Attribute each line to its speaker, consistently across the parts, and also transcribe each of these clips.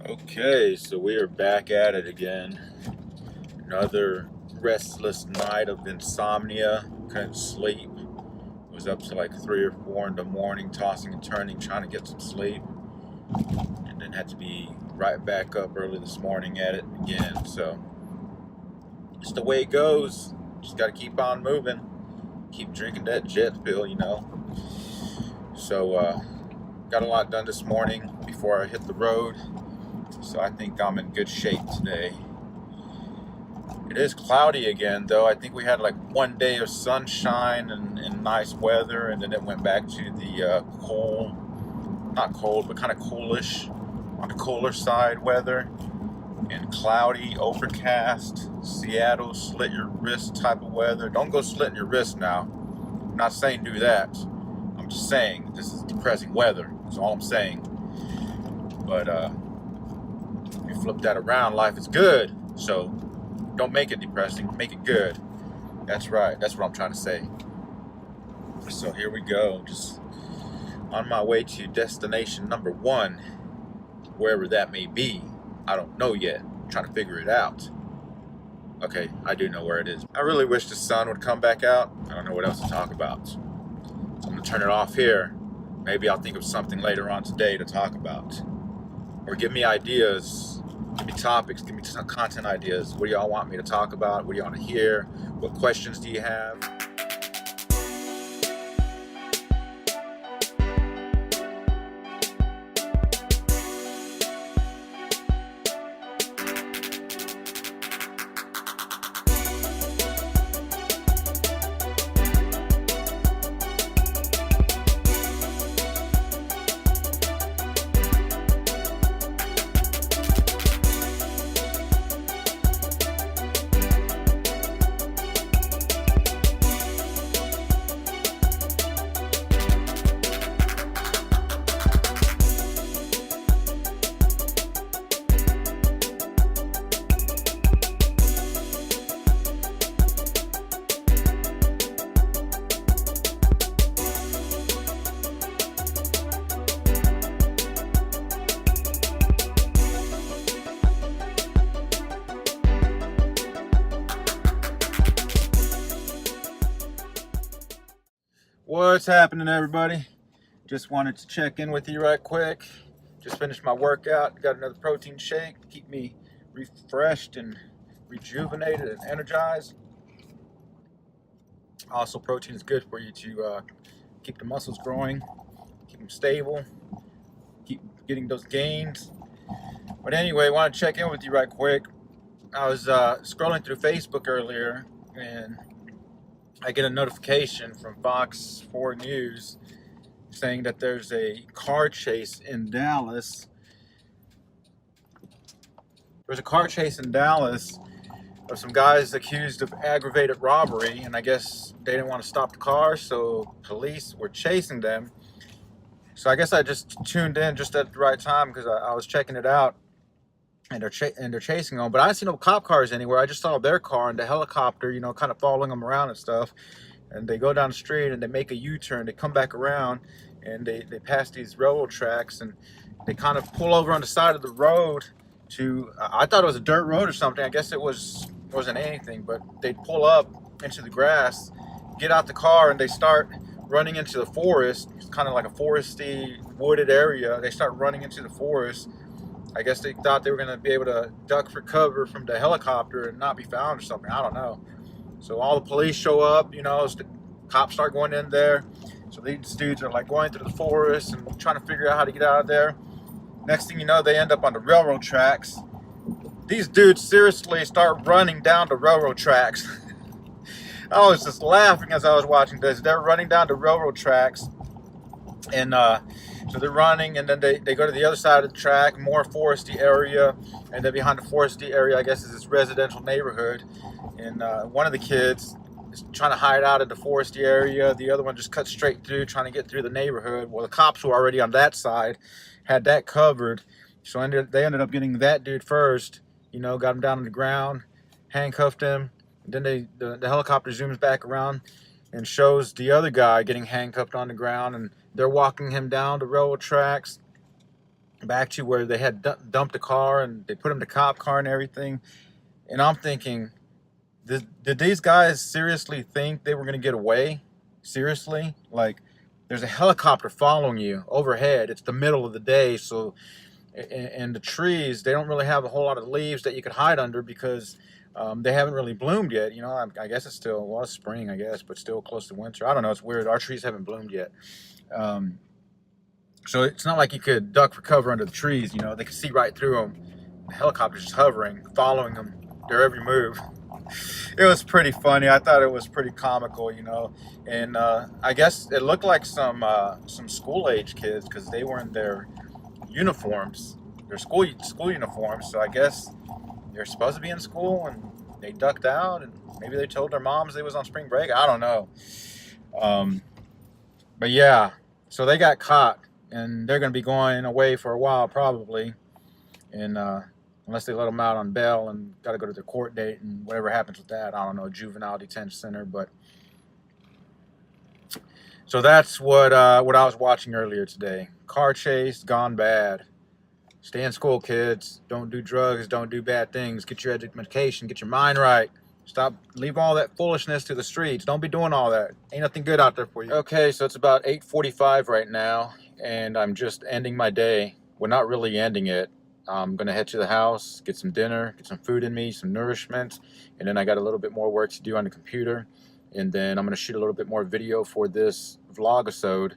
Speaker 1: Okay, so we are back at it again. Another restless night of insomnia. Couldn't sleep. Was up to like 3 or 4 in the morning, tossing and turning, trying to get some sleep. And then had to be right back up early this morning at it again. So, just the way it goes. Just got to keep on moving. Keep drinking that jet pill, you know. So, got a lot done this morning before I hit the road. So I think I'm in good shape today. It is cloudy again, though. I think we had like one day of sunshine and nice weather, and then it went back to the cold, not cold, but kind of coolish, on the cooler side weather, and cloudy, overcast, Seattle, slit your wrist type of weather. Don't go slitting your wrist now. I'm not saying do that. I'm just saying this is depressing weather. That's all I'm saying. But you flip that around, life is good. So don't make it depressing, make it good. That's right, that's what I'm trying to say. So here we go, just on my way to destination number 1, wherever that may be. I don't know yet, I'm trying to figure it out. Okay, I do know where it is. I really wish the sun would come back out. I don't know what else to talk about. So I'm gonna turn it off here. Maybe I'll think of something later on today to talk about. Or give me ideas, give me topics, give me some content ideas. What do y'all want me to talk about? What do you want to hear? What questions do you have? What's happening, everybody? Just wanted to check in with you right quick. Just finished my workout, got another protein shake to keep me refreshed and rejuvenated and energized. Also, protein is good for you to keep the muscles growing, keep them stable, keep getting those gains. But anyway, I want to check in with you right quick. I was scrolling through Facebook earlier, and I get a notification from Fox 4 News saying that there's a car chase in Dallas. There's a car chase in Dallas of some guys accused of aggravated robbery, and I guess they didn't want to stop the car, so police were chasing them. So I guess I just tuned in just at the right time because I was checking it out, and they're chasing them. But I didn't see no cop cars anywhere. I just saw their car and the helicopter, you know, kind of following them around and stuff. And they go down the street and they make a U-turn. They come back around and they pass these railroad tracks, and they kind of pull over on the side of the road to, I thought it was a dirt road or something. I guess it wasn't anything, but they pull up into the grass, get out the car, and they start running into the forest. It's kind of like a foresty, wooded area. They start running into the forest. I guess they thought they were going to be able to duck for cover from the helicopter and not be found or something. I don't know. So all the police show up, you know, the cops start going in there. So these dudes are like going through the forest and trying to figure out how to get out of there. Next thing you know, they end up on the railroad tracks. These dudes seriously start running down the railroad tracks. I was just laughing as I was watching this. They're running down the railroad tracks. And so they're running, and then they go to the other side of the track, more foresty area, and then behind the foresty area, I guess, is this residential neighborhood. And one of the kids is trying to hide out in the foresty area. The other one just cut straight through, trying to get through the neighborhood. Well, the cops were already on that side, had that covered. So they ended up getting that dude first, you know, got him down on the ground, handcuffed him. And then the helicopter zooms back around and shows the other guy getting handcuffed on the ground, and they're walking him down the railroad tracks. back to where they had dumped a car and they put him in the cop car and everything. And I'm thinking, did these guys seriously think they were going to get away? Seriously? Like, there's a helicopter following you overhead. It's the middle of the day, so and the trees, they don't really have a whole lot of leaves that you could hide under because they haven't really bloomed yet. You know, I guess it's still, well, it's spring, I guess, but still close to winter. I don't know. It's weird. Our trees haven't bloomed yet. So it's not like you could duck for cover under the trees. You know, they could see right through them. The helicopter's just hovering, following them, their every move. It was pretty funny. I thought it was pretty comical, you know. And I guess it looked like some school-age kids because they were in their uniforms, their school uniforms. So I guess they're supposed to be in school, and they ducked out, and maybe they told their moms they was on spring break. I don't know. But yeah, so they got caught, and they're going to be going away for a while probably, and unless they let them out on bail and got to go to their court date and whatever happens with that. I don't know, juvenile detention center. But so that's what I was watching earlier today. Car chase gone bad. Stay in school, kids. Don't do drugs. Don't do bad things. Get your education. Get your mind right. Stop. Leave all that foolishness to the streets. Don't be doing all that. Ain't nothing good out there for you. Okay, so it's about 8:45 right now, and I'm just ending my day. Well, not really ending it. I'm gonna head to the house, get some dinner, get some food in me, some nourishment, and then I got a little bit more work to do on the computer, and then I'm gonna shoot a little bit more video for this vlogisode,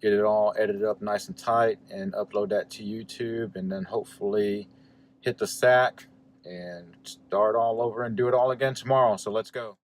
Speaker 1: get it all edited up nice and tight, and upload that to YouTube, and then hopefully hit the sack and start all over and do it all again tomorrow. So let's go.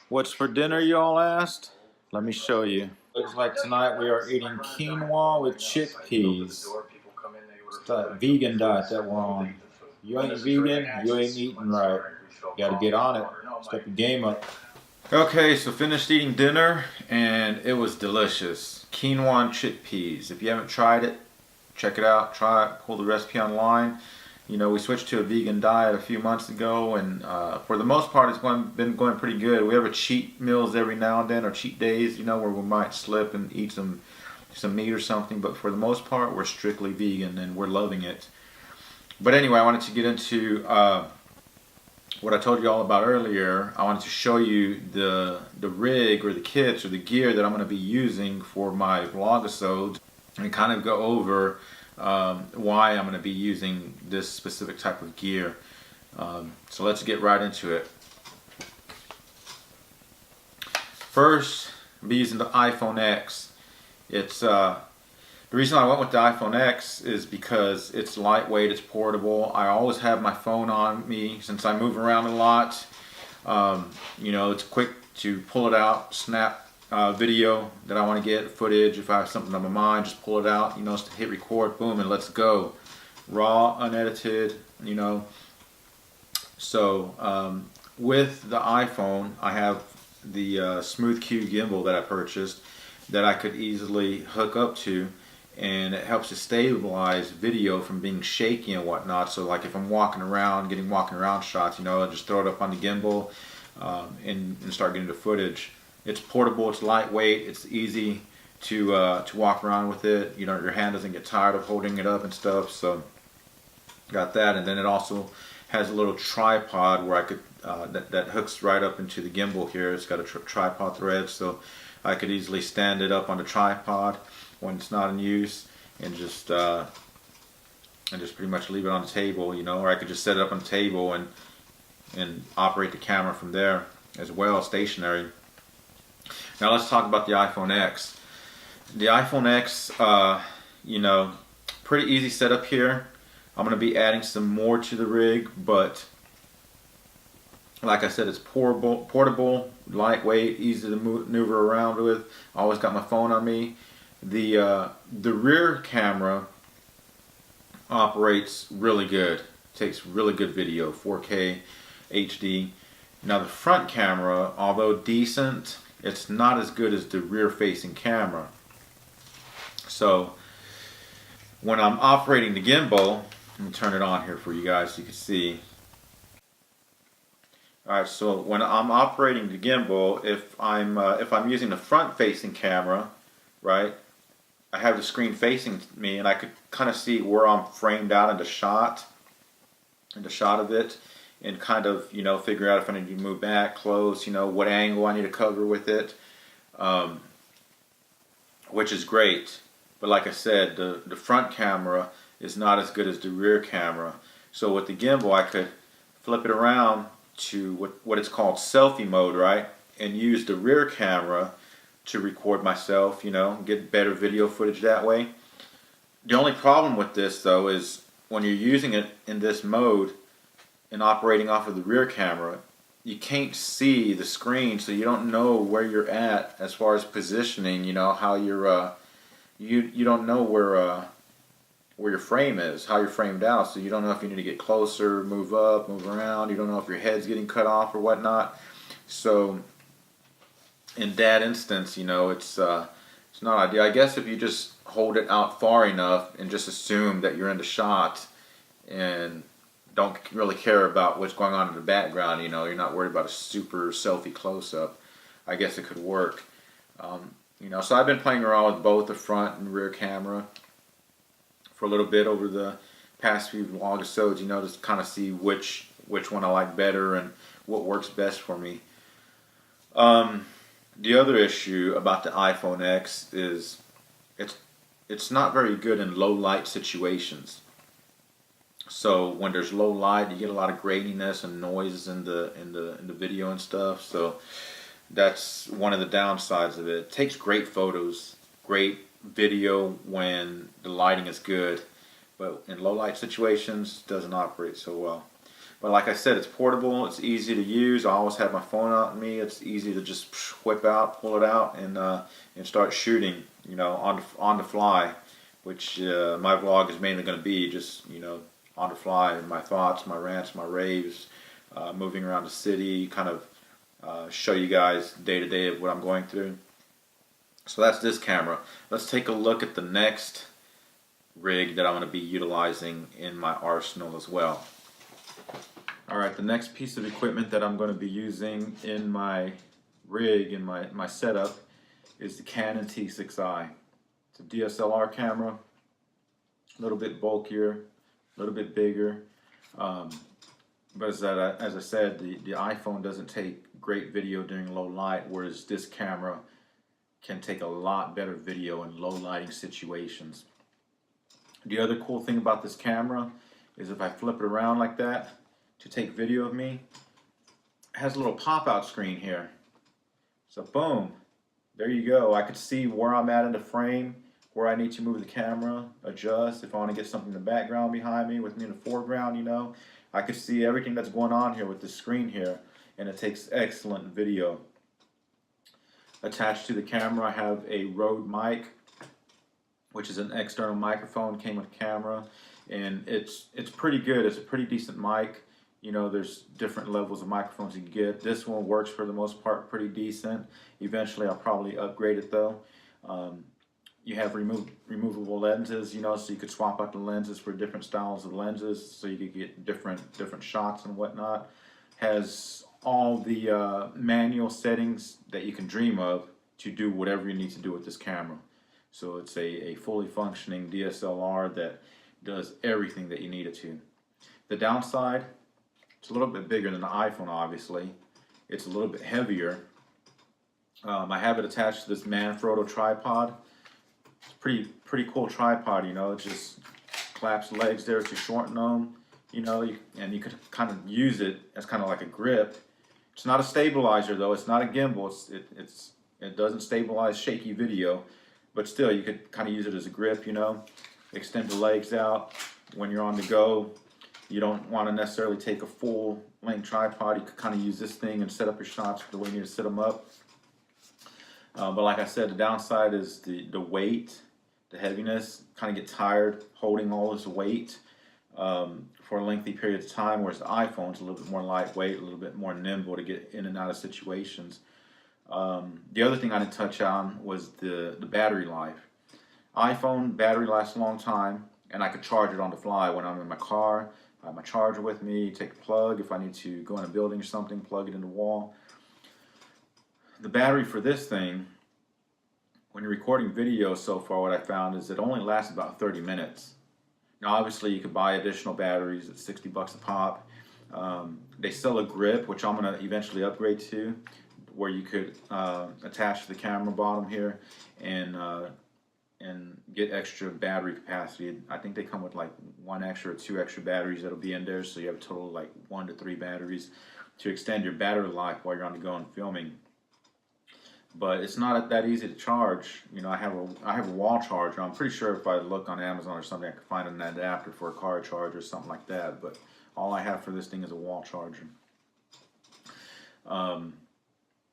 Speaker 1: What's for dinner, you all asked? Let me show you. Looks like tonight we are eating quinoa with chickpeas. It's that vegan diet that we're on. You ain't vegan, you ain't eating right. You gotta get on it. Step your game up. Okay, so finished eating dinner, and it was delicious. Quinoa and chickpeas. If you haven't tried it, check it out. Try it. Pull the recipe online. You know, we switched to a vegan diet a few months ago, and for the most part, it's been going pretty good. We have cheat meals every now and then, or cheat days, you know, where we might slip and eat some meat or something. But for the most part, we're strictly vegan, and we're loving it. But anyway, I wanted to get into what I told you all about earlier. I wanted to show you the rig or the kits or the gear that I'm going to be using for my vlogisode, and kind of go over why I'm going to be using this specific type of gear. So let's get right into it. First, I'll be using the iPhone X. It's the reason I went with the iPhone X is because it's lightweight, it's portable. I always have my phone on me since I move around a lot. You know, it's quick to pull it out, snap video that I want to get, footage. If I have something on my mind, just pull it out, you know, just hit record, boom, and let's go. Raw, unedited, you know. So with the iPhone, I have the Smooth Q gimbal that I purchased that I could easily hook up to, and it helps to stabilize video from being shaky and whatnot. So like if I'm walking around, getting walking around shots, you know, I just throw it up on the gimbal and start getting the footage. It's portable, it's lightweight, it's easy to walk around with it. You know, your hand doesn't get tired of holding it up and stuff. So got that, and then it also has a little tripod where I could that hooks right up into the gimbal here. It's got a tripod thread, so I could easily stand it up on the tripod when it's not in use and just and just pretty much leave it on the table, you know, or I could just set it up on the table and operate the camera from there as well, stationary. Now let's talk about the iPhone X. The iPhone X, you know, pretty easy setup here. I'm going to be adding some more to the rig, but like I said, it's portable, lightweight, easy to maneuver around with. I always got my phone on me. The rear camera operates really good. Takes really good video, 4K HD. Now the front camera, although decent, it's not as good as the rear facing camera. So when I'm operating the gimbal, let me turn it on here for you guys so you can see. Alright, so when I'm operating the gimbal, if I'm using the front facing camera, right, I have the screen facing me and I could kind of see where I'm framed out in the shot of it, and kind of, you know, figure out if I need to move back, close, you know, what angle I need to cover with it, which is great. But like I said, the front camera is not as good as the rear camera. So with the gimbal, I could flip it around to what it's called selfie mode, right? And use the rear camera to record myself, you know, get better video footage that way. The only problem with this, though, is when you're using it in this mode and operating off of the rear camera, you can't see the screen, so you don't know where you're at as far as positioning, you know, how you're, you don't know where your frame is, how you're framed out, so you don't know if you need to get closer, move up, move around, you don't know if your head's getting cut off or whatnot. So in that instance, you know, it's not ideal. I guess if you just hold it out far enough and just assume that you're in the shot and don't really care about what's going on in the background, you know, you're not worried about a super selfie close-up, I guess it could work. You know, so I've been playing around with both the front and rear camera for a little bit over the past few vlogisodes, you know, just kind of see which one I like better and what works best for me. The other issue about the iPhone X is it's not very good in low light situations. So when there's low light, you get a lot of graininess and noise in the video and stuff. So that's one of the downsides of it. It takes great photos, great video when the lighting is good, but in low light situations, it doesn't operate so well. But like I said, it's portable, it's easy to use. I always have my phone out on me. It's easy to just whip out, pull it out, and start shooting, you know, on the fly, which my vlog is mainly going to be just, you know, on the fly, my thoughts, my rants, my raves, moving around the city, kind of show you guys day to day of what I'm going through. So that's this camera. Let's take a look at the next rig that I'm going to be utilizing in my arsenal as well. Alright, the next piece of equipment that I'm going to be using in my rig, in my setup, is the Canon T6i. It's a DSLR camera, a little bit bulkier, a little bit bigger, but as I said, the iPhone doesn't take great video during low light, whereas this camera can take a lot better video in low lighting situations. The other cool thing about this camera is if I flip it around like that to take video of me, it has a little pop-out screen here. So boom, there you go. I could see where I'm at in the frame, where I need to move the camera, adjust, if I want to get something in the background behind me, with me in the foreground, you know. I could see everything that's going on here with the screen here, and it takes excellent video. Attached to the camera, I have a Rode mic, which is an external microphone, came with the camera, and it's pretty good. It's a pretty decent mic. You know, there's different levels of microphones you can get. This one works for the most part pretty decent. Eventually I'll probably upgrade it though. You have removable lenses, you know, so you could swap out the lenses for different styles of lenses, so you could get different shots and whatnot. Has all the manual settings that you can dream of to do whatever you need to do with this camera. So it's a fully functioning DSLR that does everything that you need it to. The downside, it's a little bit bigger than the iPhone, obviously. It's a little bit heavier. I have it attached to this Manfrotto tripod. It's a pretty cool tripod, you know. It just collapsed legs there to shorten them, you know, and you could kind of use it as kind of like a grip. It's not a stabilizer though, it's not a gimbal, it doesn't stabilize shaky video, but still you could kind of use it as a grip, you know, extend the legs out when you're on the go. You don't want to necessarily take a full length tripod. You could kind of use this thing and set up your shots the way you need to set them up. But like I said, the downside is the weight, the heaviness. Kind of get tired holding all this weight for a lengthy period of time, whereas the iPhone's a little bit more lightweight, a little bit more nimble to get in and out of situations. The other thing I didn't touch on was the battery life. iPhone battery lasts a long time, and I could charge it on the fly when I'm in my car. I have my charger with me, take a plug if I need to go in a building or something, plug it in the wall. The battery for this thing, when you're recording video so far, what I found is it only lasts about 30 minutes. Now obviously you could buy additional batteries at 60 bucks a pop. They sell a grip, which I'm going to eventually upgrade to, where you could attach to the camera bottom here and get extra battery capacity. I think they come with like 1 extra or 2 extra batteries that'll be in there, so you have a total of like 1 to 3 batteries to extend your battery life while you're on the go and filming. But it's not that easy to charge. You know, I have a wall charger. I'm pretty sure if I look on Amazon or something, I could find an adapter for a car charger or something like that. But all I have for this thing is a wall charger.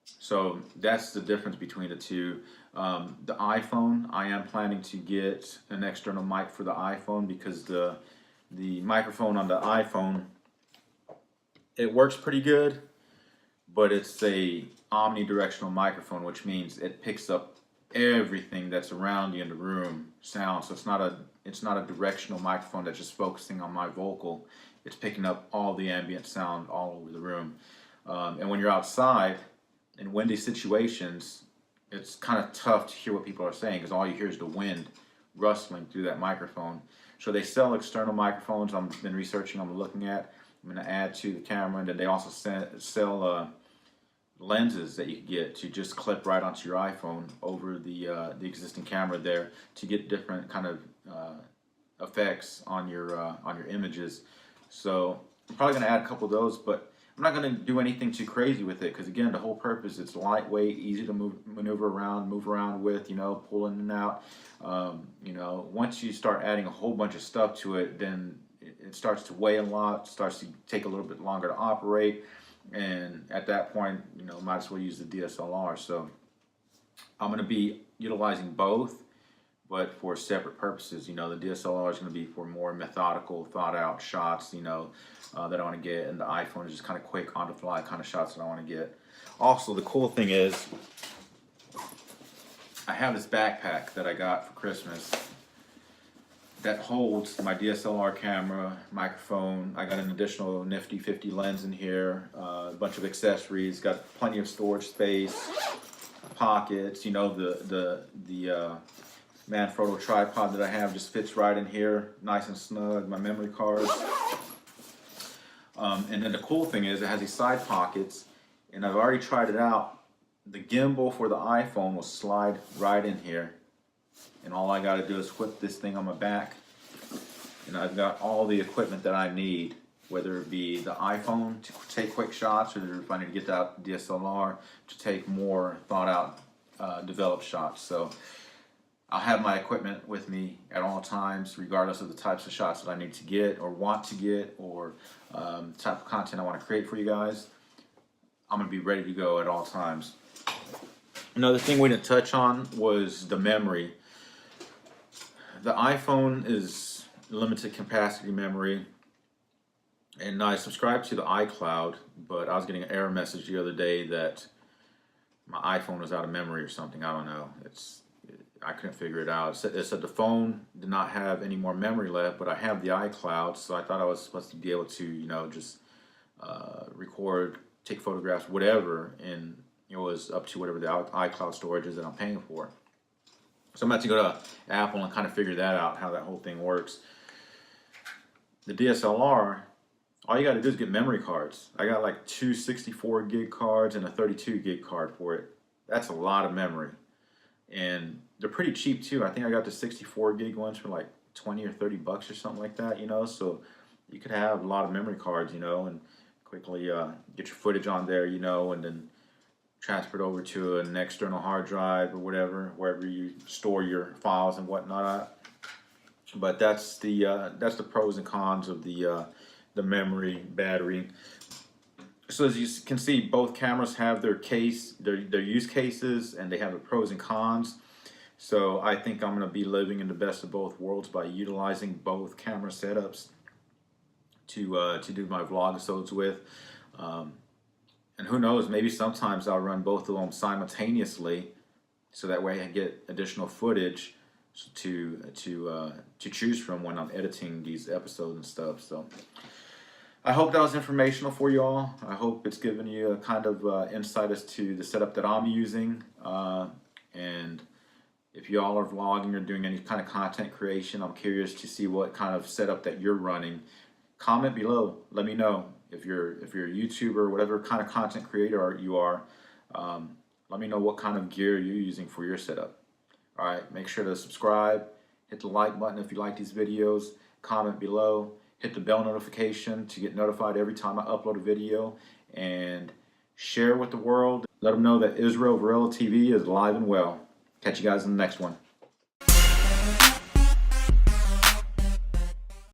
Speaker 1: So that's the difference between the two. The iPhone, I am planning to get an external mic for the iPhone because the microphone on the iPhone, it works pretty good, but it's a omnidirectional microphone, which means it picks up everything that's around you in the room sound. So it's not a directional microphone that's just focusing on my vocal. It's picking up all the ambient sound all over the room. And when you're outside in windy situations, it's kind of tough to hear what people are saying because all you hear is the wind rustling through that microphone. So they sell external microphones. I've been researching, I'm looking at. I'm going to add to the camera, and then they also sell lenses that you can get to just clip right onto your iPhone over the existing camera there to get different kind of effects on your images. So I'm probably going to add a couple of those, but I'm not going to do anything too crazy with it because again, the whole purpose, it's lightweight, easy to move around with, you know, pull in and out. You know, once you start adding a whole bunch of stuff to it, then it starts to weigh a lot, starts to take a little bit longer to operate. And at that point, you know, might as well use the DSLR. So I'm going to be utilizing both, but for separate purposes. You know, the DSLR is going to be for more methodical, thought out shots, you know, that I want to get. And the iPhone is just kind of quick, on the fly kind of shots that I want to get. Also, the cool thing is I have this backpack that I got for Christmas that holds my DSLR camera, microphone. I got an additional nifty 50 lens in here, a bunch of accessories, got plenty of storage space, pockets. You know, the Manfrotto tripod that I have just fits right in here, nice and snug. My memory cards. And then the cool thing is it has these side pockets, and I've already tried it out. The gimbal for the iPhone will slide right in here. And all I got to do is whip this thing on my back, and I've got all the equipment that I need, whether it be the iPhone to take quick shots, or if I need to get that DSLR to take more thought out, developed shots. So I'll have my equipment with me at all times, regardless of the types of shots that I need to get or want to get, or type of content I want to create for you guys. I'm going to be ready to go at all times. Another thing we didn't touch on was the memory. The iPhone is limited capacity memory, and I subscribe to the iCloud, but I was getting an error message the other day that my iPhone was out of memory or something. I don't know. I couldn't figure it out. It said the phone did not have any more memory left, but I have the iCloud, so I thought I was supposed to be able to, you know, just record, take photographs, whatever, and it was up to whatever the iCloud storage is that I'm paying for. So I'm about to go to Apple and kind of figure that out, how that whole thing works. The DSLR, all you got to do is get memory cards. I got like 2 64 gig cards and a 32 gig card for it. That's a lot of memory. And they're pretty cheap too. I think I got the 64 gig ones for like 20 or 30 bucks or something like that, you know. So you could have a lot of memory cards, you know, and quickly get your footage on there, you know, and then transfer it over to an external hard drive or whatever, wherever you store your files and whatnot at. But that's the pros and cons of the memory, battery. So as you can see, both cameras have their use cases, and they have the pros and cons. So I think I'm going to be living in the best of both worlds by utilizing both camera setups to do my vlogisodes with. And who knows, maybe sometimes I'll run both of them simultaneously, so that way I get additional footage to choose from when I'm editing these episodes and stuff. So I hope that was informational for you all. I hope it's given you a kind of insight as to the setup that I'm using. And if you all are vlogging or doing any kind of content creation, I'm curious to see what kind of setup that you're running. Comment below. Let me know if you're a YouTuber, whatever kind of content creator you are. Let me know what kind of gear you're using for your setup. All right, make sure to subscribe, hit the like button if you like these videos, comment below, hit the bell notification to get notified every time I upload a video, and share with the world. Let them know that Israel Varela TV is alive and well. Catch you guys in the next one.